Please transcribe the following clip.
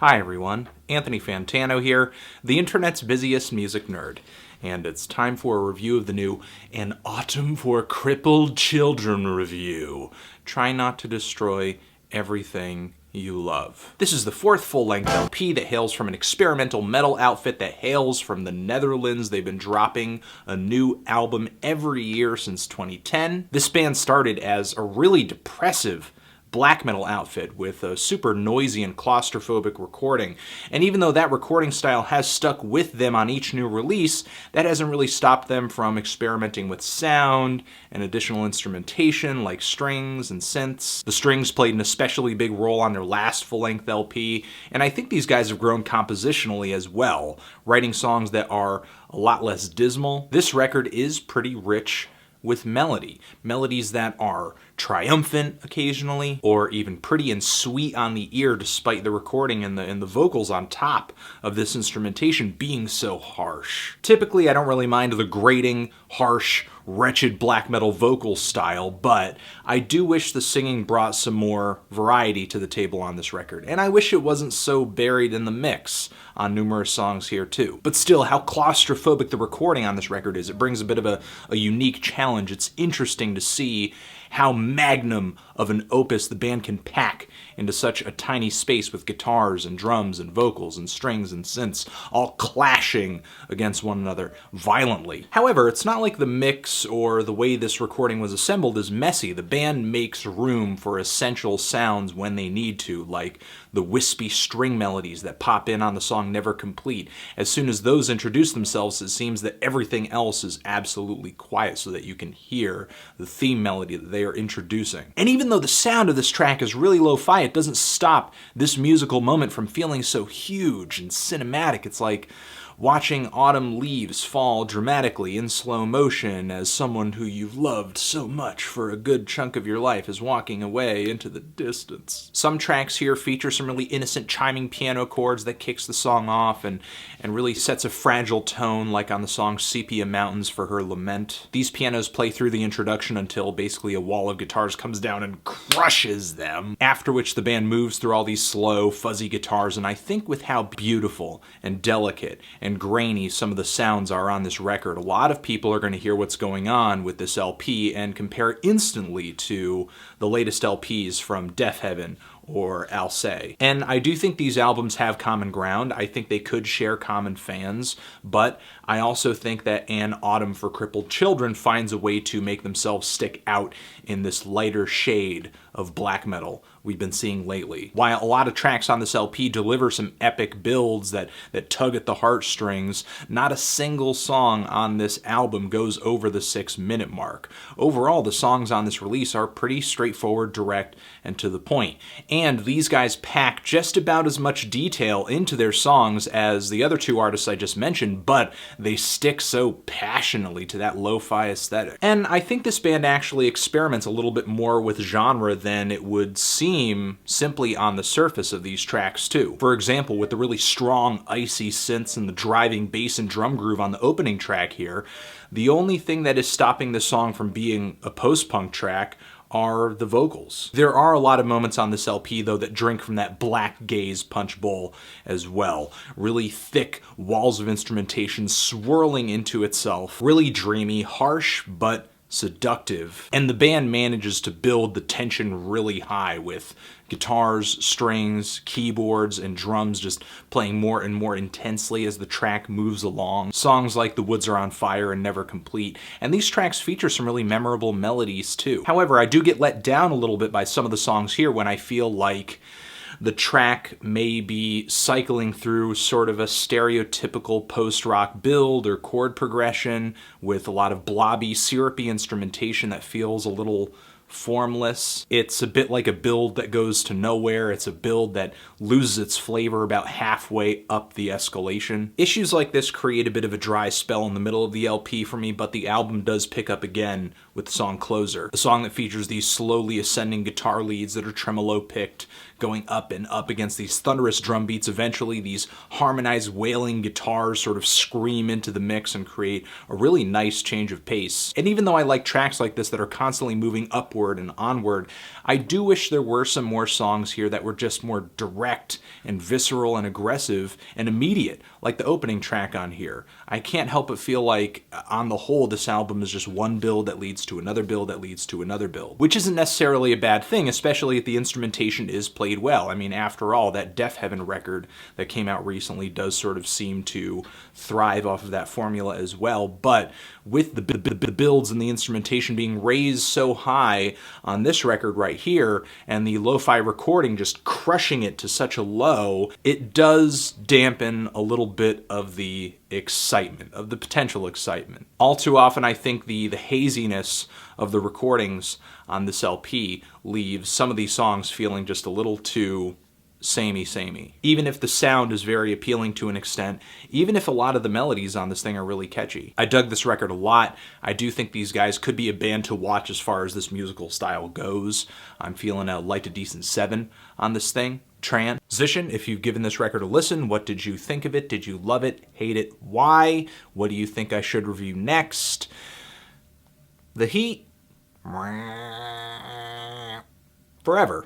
Hi everyone, Anthony Fantano here, the internet's busiest music nerd, and it's time for a review of the new An Autumn for Crippled Children review. Try not to destroy everything you love. This is the fourth full-length LP that hails from an experimental metal outfit that hails from the Netherlands. They've been dropping a new album every year since 2010. This band started as a really depressive black metal outfit with a super noisy and claustrophobic recording. And even though that recording style has stuck with them on each new release, that hasn't really stopped them from experimenting with sound and additional instrumentation like strings and synths. The strings played an especially big role on their last full-length LP, and I think these guys have grown compositionally as well, writing songs that are a lot less dismal. This record is pretty rich with melodies that are triumphant occasionally, or even pretty and sweet on the ear despite the recording and the vocals on top of this instrumentation being so harsh. Typically, I don't really mind the grating, harsh, wretched black metal vocal style, but I do wish the singing brought some more variety to the table on this record, and I wish it wasn't so buried in the mix on numerous songs here too. But still, how claustrophobic the recording on this record is, it brings a bit of a unique challenge. It's interesting to see how magnum of an opus the band can pack into such a tiny space with guitars and drums and vocals and strings and synths all clashing against one another violently. However, it's not like the mix or the way this recording was assembled is messy. The band makes room for essential sounds when they need to, like the wispy string melodies that pop in on the song Never Complete. As soon as those introduce themselves, it seems that everything else is absolutely quiet so that you can hear the theme melody that they are introducing. And even though the sound of this track is really lo-fi, it doesn't stop this musical moment from feeling so huge and cinematic. It's like watching autumn leaves fall dramatically in slow motion as someone who you've loved so much for a good chunk of your life is walking away into the distance. Some tracks here feature some really innocent chiming piano chords that kicks the song off and really sets a fragile tone, like on the song Sepia Mountains for her lament. These pianos play through the introduction until basically a wall of guitars comes down and crushes them, after which the band moves through all these slow, fuzzy guitars, and I think with how beautiful and delicate and grainy some of the sounds are on this record, a lot of people are going to hear what's going on with this LP and compare it instantly to the latest LPs from Death Heaven or Alcé. And I do think these albums have common ground. I think they could share common fans, but I also think that An Autumn for Crippled Children finds a way to make themselves stick out in this lighter shade of black metal we've been seeing lately. While a lot of tracks on this LP deliver some epic builds that tug at the heartstrings, not a single song on this album goes over the 6-minute mark. Overall, the songs on this release are pretty straightforward, direct, and to the point. And these guys pack just about as much detail into their songs as the other two artists I just mentioned, but they stick so passionately to that lo-fi aesthetic. And I think this band actually experiments a little bit more with genre than it would seem simply on the surface of these tracks too. For example, with the really strong, icy synths and the driving bass and drum groove on the opening track here, the only thing that is stopping this song from being a post-punk track are the vocals. There are a lot of moments on this LP, though, that drink from that BLACKGAZE punch bowl as well. Really thick walls of instrumentation swirling into itself. Really dreamy, harsh, but seductive. And the band manages to build the tension really high with guitars, strings, keyboards, and drums just playing more and more intensely as the track moves along. Songs like The Woods Are on Fire and Never Complete. And these tracks feature some really memorable melodies too. However, I do get let down a little bit by some of the songs here when I feel like the track may be cycling through sort of a stereotypical post-rock build or chord progression with a lot of blobby, syrupy instrumentation that feels a little formless. It's a bit like a build that goes to nowhere. It's a build that loses its flavor about halfway up the escalation. Issues like this create a bit of a dry spell in the middle of the LP for me, but the album does pick up again with the song Closer, the song that features these slowly ascending guitar leads that are tremolo picked, going up and up against these thunderous drum beats. Eventually, these harmonized wailing guitars sort of scream into the mix and create a really nice change of pace. And even though I like tracks like this that are constantly moving upward and onward, I do wish there were some more songs here that were just more direct and visceral and aggressive and immediate, like the opening track on here. I can't help but feel like, on the whole, this album is just one build that leads to another build that leads to another build, which isn't necessarily a bad thing, especially if the instrumentation is played well. I mean, after all, that Deaf Heaven record that came out recently does sort of seem to thrive off of that formula as well, but with the builds and the instrumentation being raised so high on this record right here, and the lo-fi recording just crushing it to such a low, it does dampen a little bit of the excitement, of the potential excitement. All too often, I think the haziness of the recordings on this LP leaves some of these songs feeling just a little too samey. Even if the sound is very appealing to an extent, even if a lot of the melodies on this thing are really catchy. I dug this record a lot. I do think these guys could be a band to watch as far as this musical style goes. I'm feeling a light to decent 7 on this thing. Transition, if you've given this record a listen, what did you think of it? Did you love it? Hate it? Why? What do you think I should review next? The Heat. Forever.